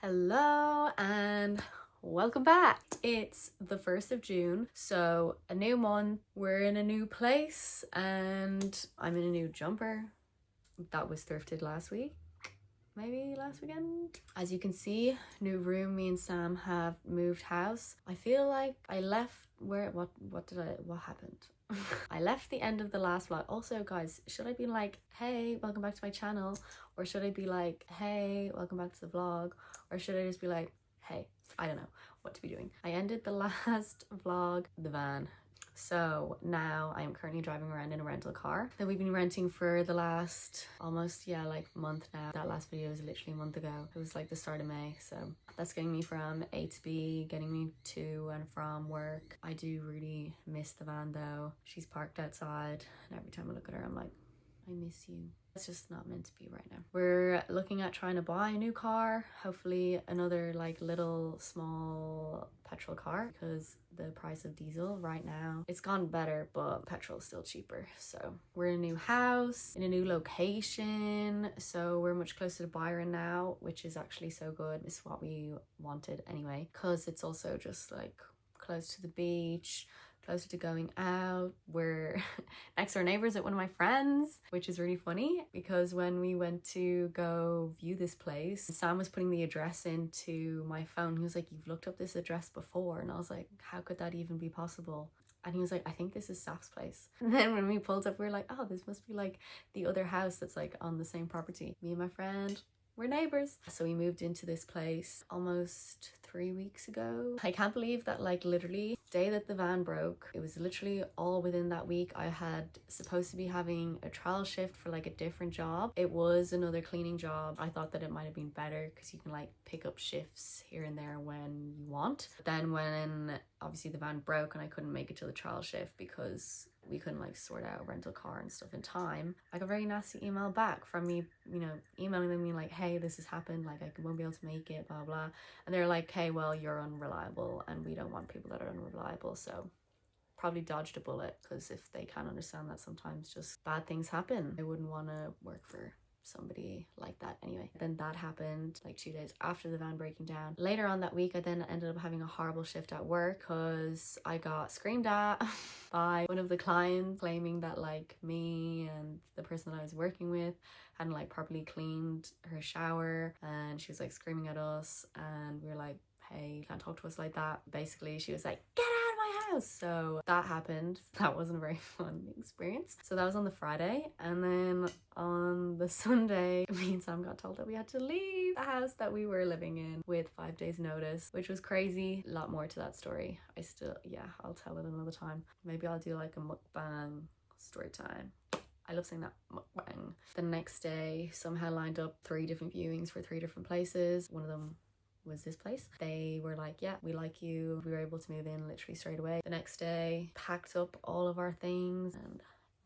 Hello and welcome back. It's the 1st of June, so a new month, we're in a new place, and I'm in a new jumper that was thrifted last week, maybe last weekend. As you can see, new room. Me and Sam have moved house. I feel like I left what happened? I left the end of the last vlog. Also, guys, should I be like, hey, welcome back to my channel? Or should I be like, hey, welcome back to the vlog? Or should I just be like, hey, I don't know what to be doing. I ended the last vlog, the van. So now I'm currently driving around in a rental car that we've been renting for the last almost, like month now. That last video was literally a month ago. It was like the start of May. So that's getting me from A to B, getting me to and from work. I do really miss the van though. She's parked outside and every time I look at her, I'm like, I miss you. It's just not meant to be right now. We're looking at trying to buy a new car, hopefully another like little small petrol car, because the price of diesel right now, it's gone better, but petrol is still cheaper. So we're in a new house, in a new location, so we're much closer to Byron now, which is actually so good. It's what we wanted anyway, because it's also just like close to the beach, closer to going out. We're next door neighbors at one of my friends, which is really funny because when we went to go view this place, Sam was putting the address into my phone. He was like, you've looked up this address before? And I was like, how could that even be possible? And he was like, I think this is Saf's place. And then when we pulled up, we were like, oh, this must be like the other house that's like on the same property. Me and my friend, we're neighbors. So we moved into this place almost 3 weeks ago. I can't believe that, like, literally the day that the van broke, it was literally all within that week. I had supposed to be having a trial shift for like a different job. It was another cleaning job. I thought that it might have been better because you can like pick up shifts here and there when you want. But then when obviously the van broke and I couldn't make it to the trial shift because we couldn't like sort out a rental car and stuff in time, I got a very nasty email back from me, emailing them being like, hey, this has happened, like I won't be able to make it, blah blah. And they're like, hey, well, you're unreliable and we don't want people that are unreliable. So probably dodged a bullet, because if they can't understand that sometimes just bad things happen, they wouldn't want to work for somebody like that anyway. Then that happened like 2 days after the van breaking down. Later on that week, I then ended up having a horrible shift at work because I got screamed at by one of the clients, claiming that like me and the person that I was working with hadn't like properly cleaned her shower, and she was like screaming at us, and we were like, hey, you can't talk to us like that. Basically she was like, get out of my house. So that happened. That wasn't a very fun experience. So that was on the Friday, and then on the Sunday, me and Sam got told that we had to leave the house that we were living in with 5 days notice, which was crazy. A lot more to that story. I'll tell it another time. Maybe I'll do like a mukbang story time. I love saying that, mukbang. The next day somehow lined up 3 different viewings for 3 different places. One of them was this place. They were like, yeah, we like you. We were able to move in literally straight away. The next day, packed up all of our things and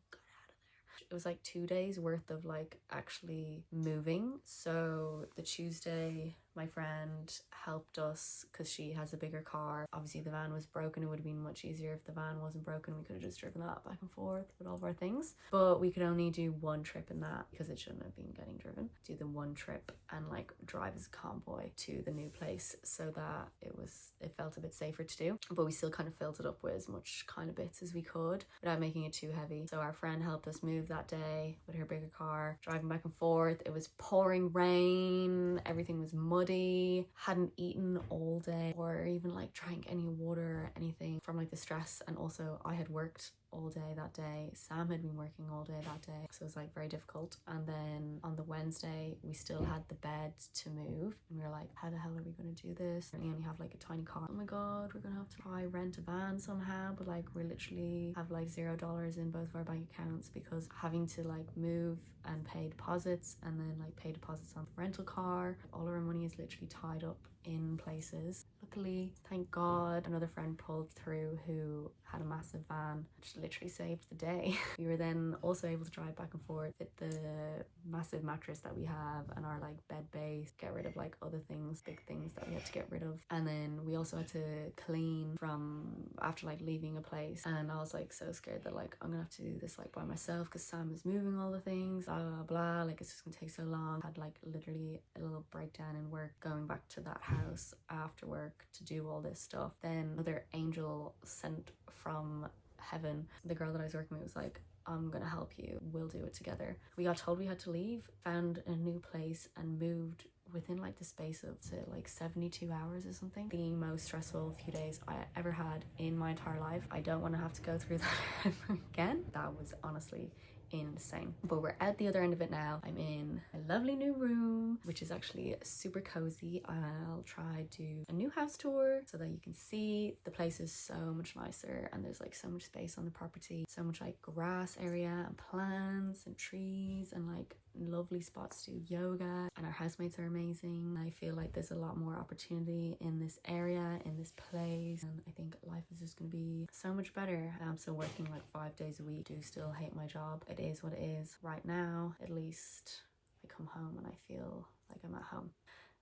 got out of there. It was like 2 days worth of like actually moving. So the Tuesday, my friend helped us because she has a bigger car. Obviously the van was broken. It would have been much easier if the van wasn't broken. We could have just driven that back and forth with all of our things, but we could only do 1 trip in that because it shouldn't have been getting driven. Do the 1 trip and like drive as a convoy to the new place so that it felt a bit safer to do, but we still kind of filled it up with as much kind of bits as we could without making it too heavy. So our friend helped us move that day with her bigger car, driving back and forth. It was pouring rain, everything was muddy, hadn't eaten all day or even like drank any water or anything from like the stress. And also I had worked all day that day. Sam had been working all day that day, so it was like very difficult. And then on the Wednesday we still had the bed to move, and we were like, how the hell are we going to do this? We only have like a tiny car. Oh my god, we're gonna have to try rent a van somehow, but like we literally have like $0 in both of our bank accounts because having to like move and pay deposits and then like pay deposits on the rental car. All of our money is literally tied up in places. Luckily, thank god, another friend pulled through who had a massive van, just literally saved the day. We were then also able to drive back and forth with the massive mattress that we have and our like bed base, get rid of like other things, big things that we had to get rid of. And then we also had to clean from after like leaving a place, and I was like so scared that like I'm gonna have to do this like by myself because Sam is moving all the things, blah blah blah, like it's just gonna take so long. I had like literally a little breakdown in work going back to that house after work to do all this stuff. Then another angel sent from heaven, the girl that I was working with was like, I'm gonna help you, we'll do it together. We got told we had to leave, found a new place and moved within like the space of like 72 hours or something. The most stressful few days I ever had in my entire life. I don't want to have to go through that ever again. That was honestly insane. But we're at the other end of it now. I'm in a lovely new room, which is actually super cozy. I'll try do a new house tour so that you can see the place is so much nicer, and there's like so much space on the property, so much like grass area and plants and trees and like lovely spots to do yoga, and our housemates are amazing. I feel like there's a lot more opportunity in this area, in this place, and I think life is just gonna be so much better. I'm still working like 5 days a week. Do still hate my job. It is what it is. Right now, at least I come home and I feel like I'm at home,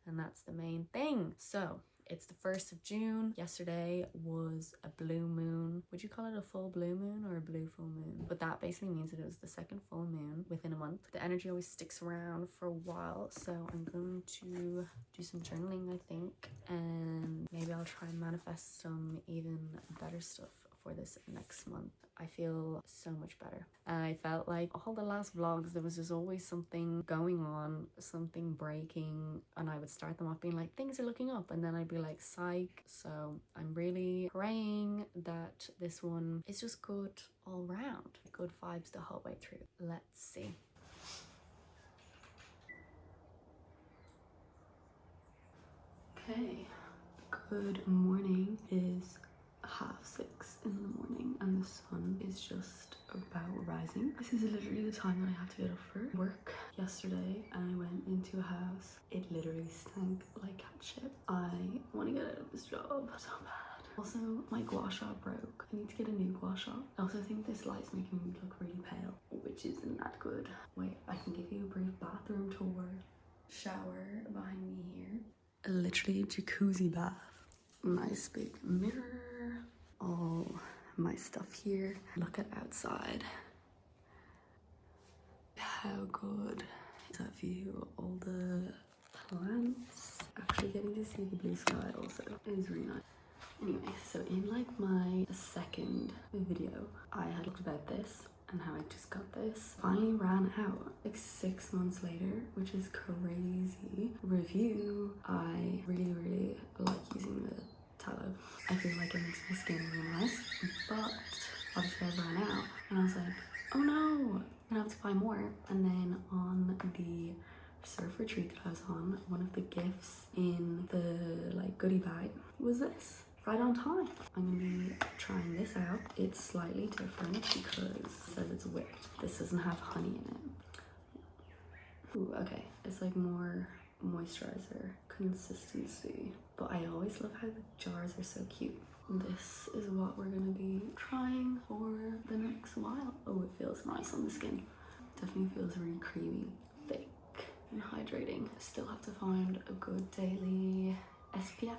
and that's the main thing. So it's the 1st of June. Yesterday was a blue moon. Would you call it a full blue moon or a blue full moon? But that basically means that it was the second full moon within a month. The energy always sticks around for a while, so I'm going to do some journaling, I think, and maybe I'll try and manifest some even better stuff for this next month. I feel so much better. I felt like all the last vlogs there was just always something going on, something breaking, and I would start them off being like things are looking up, and then I'd be like psych. So I'm really praying that this one is just good all round, good vibes the whole way through. Let's see. Okay, good morning. It is 6:30 in the morning and the sun is just about rising. This is literally the time that I have to get up for work. Yesterday I went into a house, it literally stank like cat shit. I want to get out of this job so bad. Also, my gua sha broke. I need to get a new gua sha. I also think this light's making me look really pale, which isn't that good. Wait, I can give you a brief bathroom tour. Shower behind me here. Literally jacuzzi bath. Nice big mirror, all my stuff here. Look at outside. How good is that view? All the plants. Actually getting to see the blue sky also is really nice. Anyway, so in like my second video, I had talked about this and how I just got this. Finally ran out like 6 months later, which is crazy. Review. I really like using the tallow. I feel like it makes my skin really nice, but obviously I ran out and I was like, oh no, I'm gonna have to buy more. And then on the surf retreat that I was on, one of the gifts in the like goodie bag was this. Right on time. I'm gonna be trying this out. It's slightly different because it says it's whipped. This doesn't have honey in it. Ooh, okay. It's like more moisturizer consistency. But I always love how the jars are so cute. This is what we're gonna be trying for the next while. Oh, it feels nice on the skin. Definitely feels really creamy, thick, and hydrating. Still have to find a good daily SPF.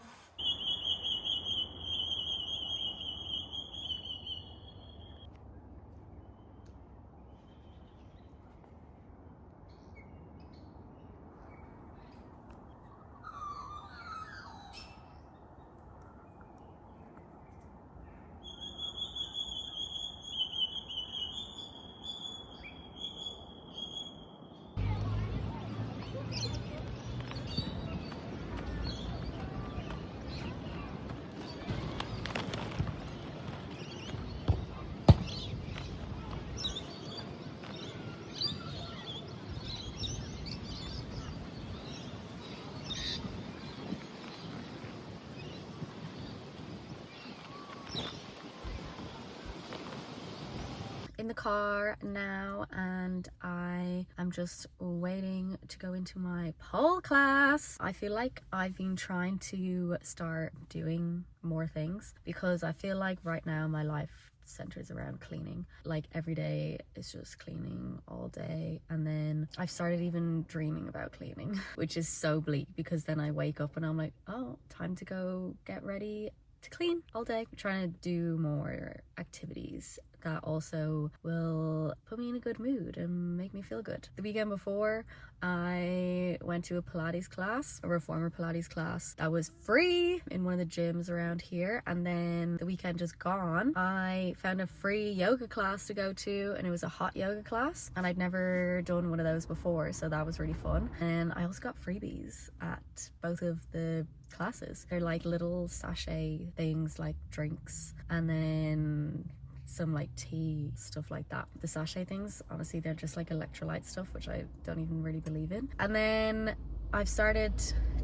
In the car now, and I am just waiting to go into my pole class. I feel like I've been trying to start doing more things because I feel like right now my life centers around cleaning. Like every day is just cleaning all day. And then I've started even dreaming about cleaning, which is so bleak because then I wake up and I'm like, oh, time to go get ready to clean all day. I'm trying to do more activities that also will put me in a good mood and make me feel good. The weekend before, I went to a Pilates class, a reformer Pilates class that was free in one of the gyms around here. And then the weekend just gone, I found a free yoga class to go to, and it was a hot yoga class, and I'd never done one of those before, so that was really fun. And I also got freebies at both of the classes. They're like little sachet things, like drinks, and then some like tea, stuff like that. The sachet things, honestly, they're just like electrolyte stuff, which I don't even really believe in. And then I've started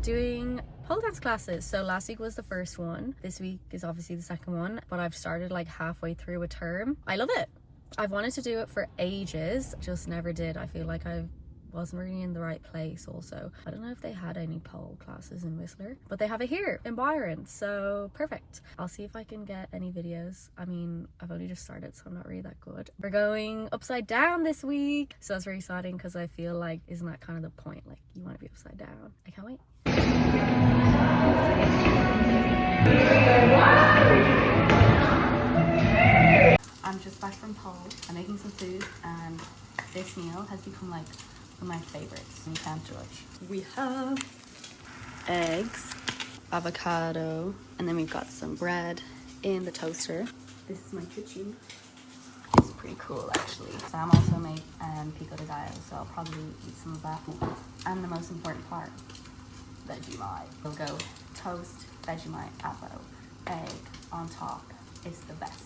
doing pole dance classes. So last week was the first one. This week is obviously the second one, but I've started like halfway through a term. I love it. I've wanted to do it for ages, just never did. I feel like I wasn't really in the right place also. I don't know if they had any pole classes in Whistler, but they have it here in Byron, so perfect. I'll see if I can get any videos. I mean, I've only just started, so I'm not really that good. We're going upside down this week, so that's very exciting because I feel like, isn't that kind of the point? Like, you want to be upside down. I can't wait. I'm just back from pole. I'm making some food, and this meal has become like one of my favorites. You can't judge. We have eggs, avocado, and then we've got some bread in the toaster. This is my kitchen. It's pretty cool actually. Sam also made pico de gallo, so I'll probably eat some of that. And the most important part, Vegemite. We'll go toast, Vegemite, avo, egg on top. It's the best.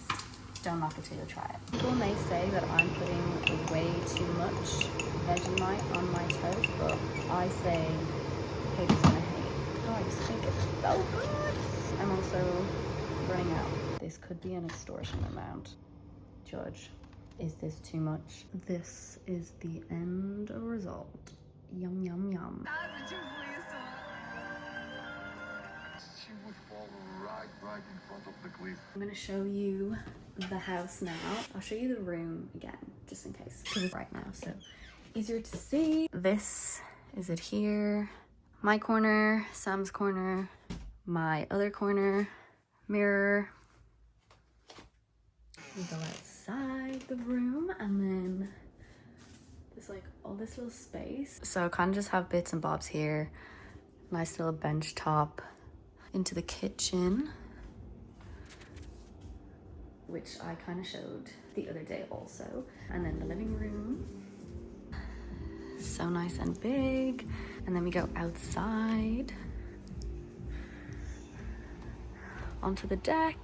Don't knock it till you try it. People may say that I'm putting way too much Vegemite on my toast, but I say haters gonna hate. Oh, I just think it's so good. I'm also running out. This could be an extortion amount. Judge, is this too much? This is the end result. Yum, yum, yum. She would fall right in front of the cliff. I'm gonna show you the house now. I'll show you the room again, just in case, because it's right now, so easier to see. This is it here. My corner, Sam's corner, my other corner, mirror. We go outside the room, and then there's like all this little space. So I kind of just have bits and bobs here. Nice little bench top. Into the kitchen, which I kind of showed the other day also. And then the living room. So nice and big. And then we go outside onto the deck.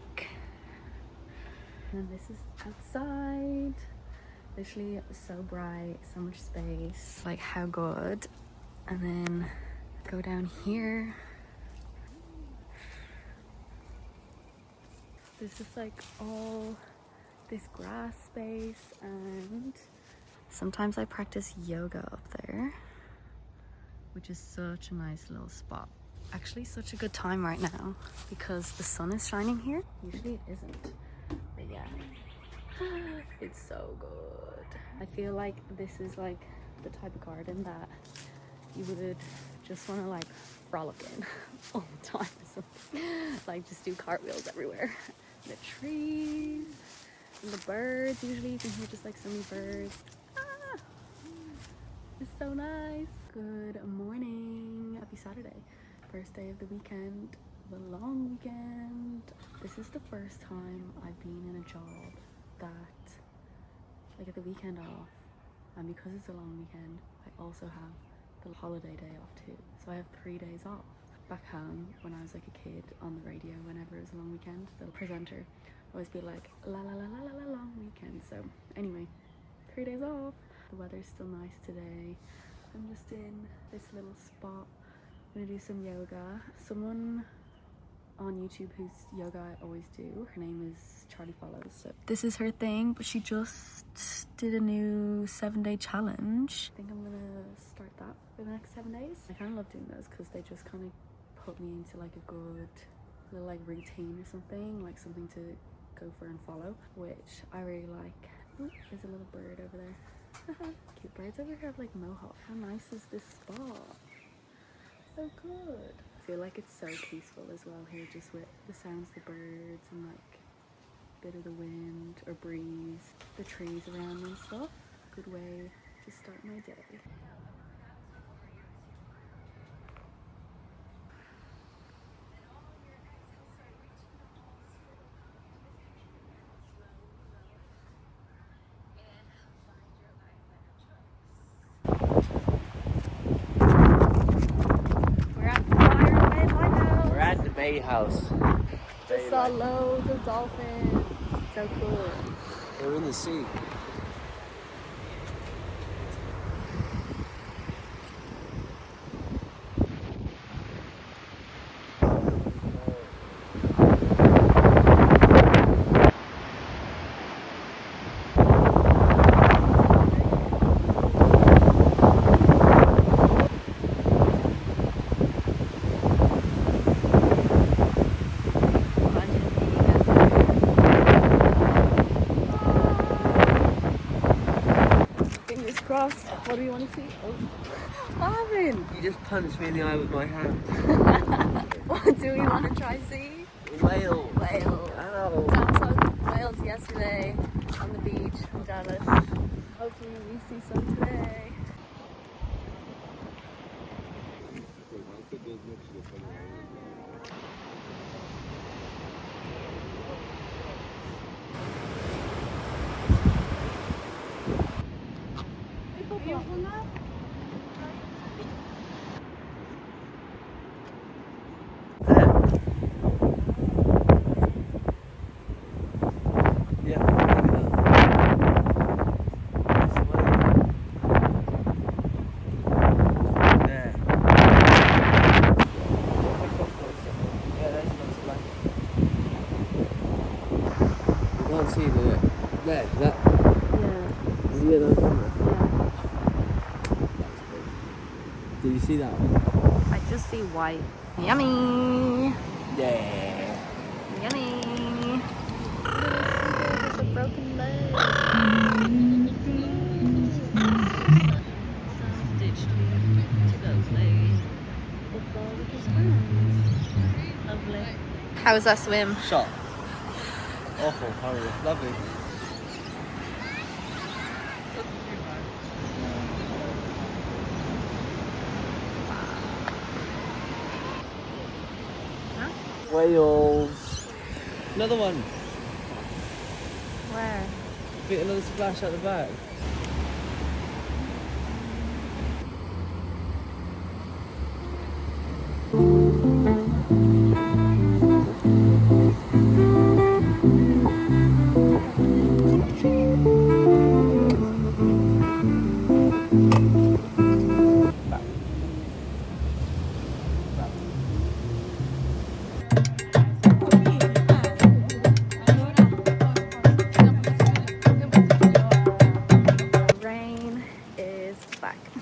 And then this is outside. Literally so bright, so much space. Like, how good. And then go down here. This is like all this grass space, and sometimes I practice yoga up there, which is such a nice little spot. Actually, such a good time right now because the sun is shining here. Usually it isn't, but yeah, it's so good. I feel like this is like the type of garden that you would just want to like frolic in all the time or something. Like just do cartwheels everywhere. The trees and the birds, usually you can hear just like so many birds. Ah, it's so nice. Good morning. Happy Saturday. First day of the weekend, the long weekend. This is the first time I've been in a job that I get the weekend off, and because it's a long weekend, I also have the holiday day off too. So I have 3 days off. Back home, when I was like a kid on the radio, whenever it was a long weekend, the presenter would always be like, la la la la la la long weekend. So anyway, 3 days off. The weather's still nice today. I'm just in this little spot. I'm gonna do some yoga. Someone on YouTube whose yoga I always do, her name is Charlie Follows. So this is her thing, but she just did a new 7-day challenge. I think I'm gonna start that for the next 7 days. I kind of love doing those because they just kind of put me into like a good little like routine or something, like something to go for and follow, which I really like. Oh, there's a little bird over there. Cute birds over here have like mohawk. How nice is this spot? So good. I feel like it's so peaceful as well here, just with the sounds of the birds and like a bit of the wind or breeze, the trees around and stuff. Good way to start my day. We're at the Bay House. Just saw loads of dolphins. So cool. They're in the sea. Fingers crossed. What do you want to see? Oh, Marvin! You just punched me in the eye with my hand. What do we want to try see? Whale. Whales. Ow. Sam saw whales yesterday on the beach. I'm jealous. Hopefully we see some today. See the there, that. Yeah. Is the other camera? Yeah. Did you see that one? I just see white. Yummy! Yeah. Yummy! There's a broken leg. Sam's ditched me to go play football with his friends. Lovely. How was that swim? Shot. Awful, horrible, lovely. Huh? Whales. Another one. Where? Get another splash at the back.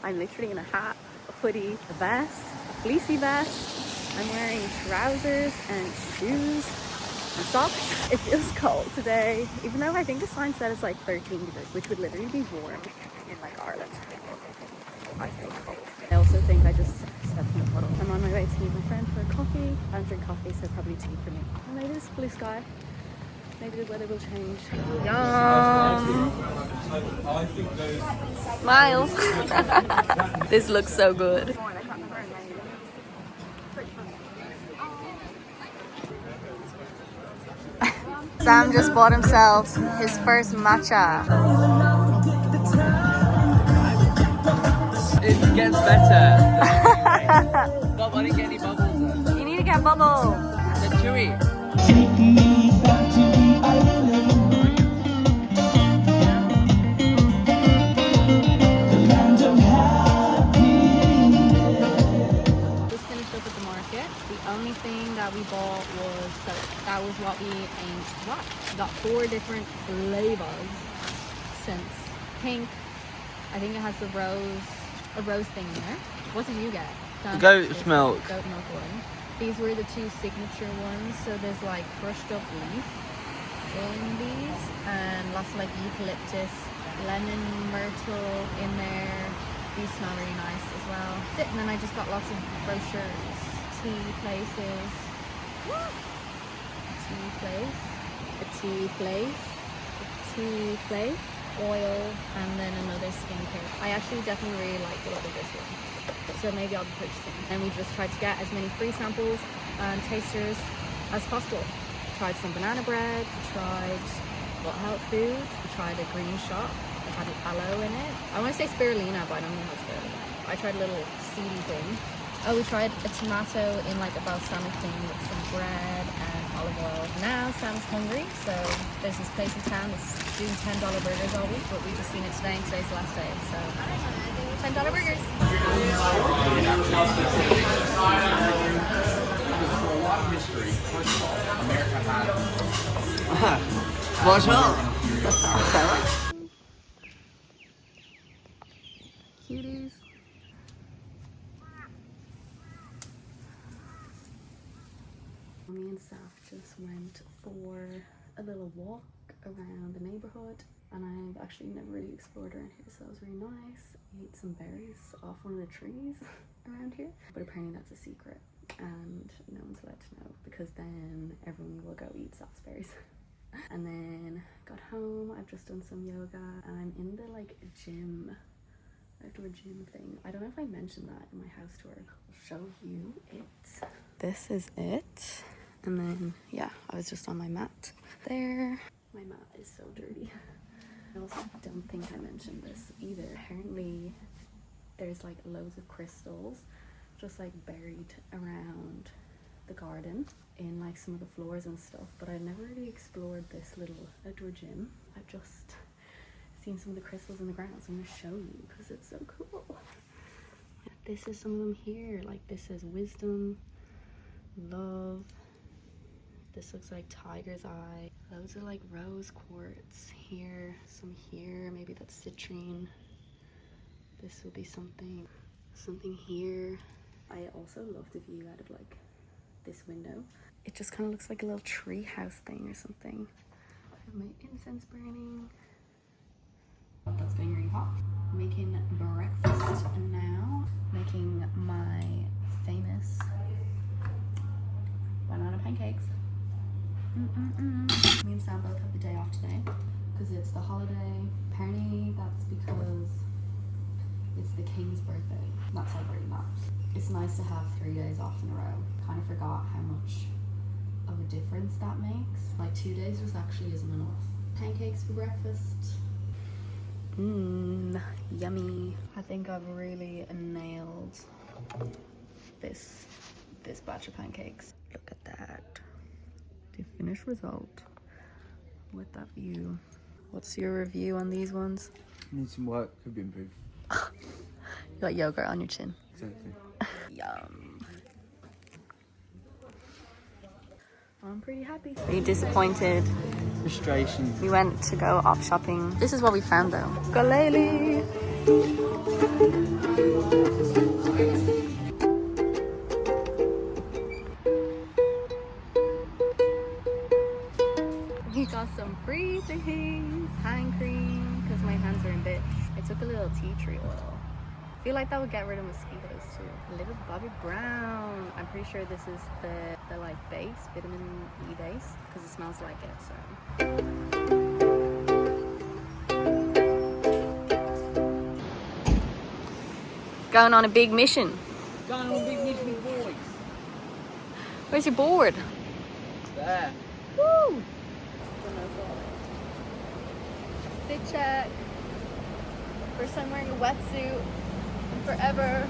I'm literally in a hat, a hoodie, a vest, a fleecy vest. I'm wearing trousers and shoes and socks. It feels cold today, even though I think the sign said it's like 13 degrees, which would literally be warm in like Ireland. I feel cold. I also think I just stepped in a puddle. I'm on my way to meet my friend for a coffee. I don't drink coffee, so probably tea for me. And maybe this blue sky. Maybe the weather will change. Yum! Miles! This looks so good. Sam just bought himself his first matcha. It gets better. But why didn't get any bubbles? You need to get bubble. They're chewy. Just finished up at the market. The only thing that we bought was soap. That was what we aimed to buy. We got 4 different flavors. Scents. Pink. I think it has a rose thing in there. What did you get? Goat milk. Goat milk one. These were the 2 signature ones. So there's like crushed up leaf in these, and lots of like eucalyptus, lemon, myrtle in there. These smell really nice as well. That's it. And then I just got lots of brochures, tea places, a tea place, oil, and then another skincare. I actually definitely really like the look of this one, so maybe I'll be purchasing. And we just tried to get as many free samples and tasters as possible. Tried some banana bread, tried health food, tried a green shop. It had aloe in it. I want to say spirulina, but I don't know how spirulina. I tried a little seedy thing. Oh, we tried a tomato in like a balsamic thing with some bread and olive oil. Now Sam's hungry, so there's this place in town that's doing $10 burgers all week, but we just seen it today and today's the last day, so $10 burgers. Bonjour. Cuties. Me and Saf just went for a little walk around the neighborhood, and I've actually never really explored around here, so it was really nice. We ate some berries off one of the trees around here, but apparently that's a secret and no one's allowed to know, because then everyone will go eat Saf's berries. And then got home, I've just done some yoga, and I'm in the like outdoor gym thing. I don't know if I mentioned that in my house tour. I'll show you it. This is it. And then, yeah, I was just on my mat there. My mat is so dirty. I also don't think I mentioned this either. Apparently, there's like loads of crystals just like buried around the garden in like some of the floors and stuff, but I've never really explored this little outdoor gym. I've just seen some of the crystals in the ground, so I'm going to show you because it's so cool. This is some of them here. Like this is wisdom, love. This looks like tiger's eye. Loads of like rose quartz here, some here, maybe that's citrine. This will be something here. I also love the view out of like this window. It just kind of looks like a little tree house thing or something. I have my incense burning. That's getting really hot. Making breakfast now. Making my famous banana pancakes. Me and Sam both have the day off today because it's the holiday. Apparently that's because it's the king's birthday. Not celebrating that. It's nice to have 3 days off in a row. Kind of forgot how much of a difference that makes. Like 2 days just actually isn't enough. Pancakes for breakfast. Yummy. I think I've really nailed this batch of pancakes. Look at that. The finished result with that view. What's your review on these ones? Need some work, could be improved. You got yogurt on your chin. Exactly. Yum. I'm pretty happy. Are you disappointed? Frustration. We went to go op shopping. This is what we found though. Galele. We got some free things. Hand cream, because my hands are in bits. I took a little tea tree oil. I feel like that would get rid of mosquitoes too. A little Bobby Brown. I'm pretty sure this is the like base, vitamin E base, because it smells like it, so. Going on a big mission. Going on a big mission with boys. Where's your board? There. Woo! Fit check. First time wearing a wetsuit in forever.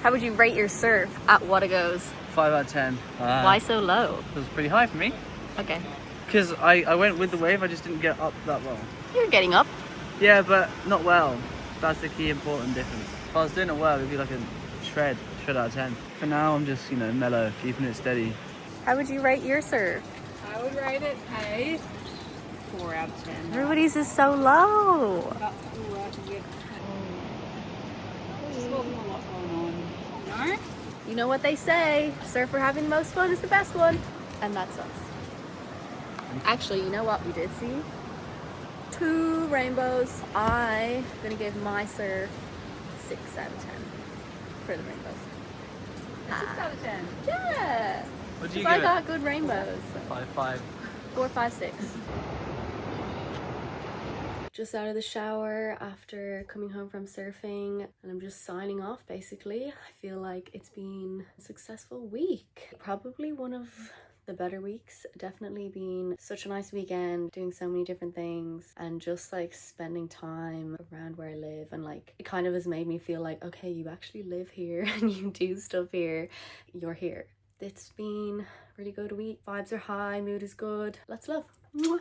How would you rate your surf at Whatagos? 5 out of 10. Why so low? It was pretty high for me. Okay. Because I went with the wave, I just didn't get up that well. You're getting up. Yeah, but not well. That's the key important difference. If I was doing it well, it'd be like a shred out of 10. For now, I'm just, mellow, keeping it steady. How would you rate your surf? I would rate it a 4 out of 10. Everybody's is so low. About 4 out of 10. Just wasn't a lot going on. No? You know what they say, surfer having the most fun is the best one. And that's us. Actually, you know what we did see? 2 rainbows. I'm gonna give my surf 6 out of 10 for the rainbows. 6 out of 10. Yeah, What do you because I give got good rainbows. it? 5. 4, 5, 6. Just out of the shower after coming home from surfing, and I'm just signing off basically. I feel like it's been a successful week. Probably one of the better weeks. Definitely been such a nice weekend, doing so many different things and just like spending time around where I live, and like it kind of has made me feel like, okay, you actually live here and you do stuff here, you're here. It's been a really good week. Vibes are high, mood is good. Let's love. Mwah.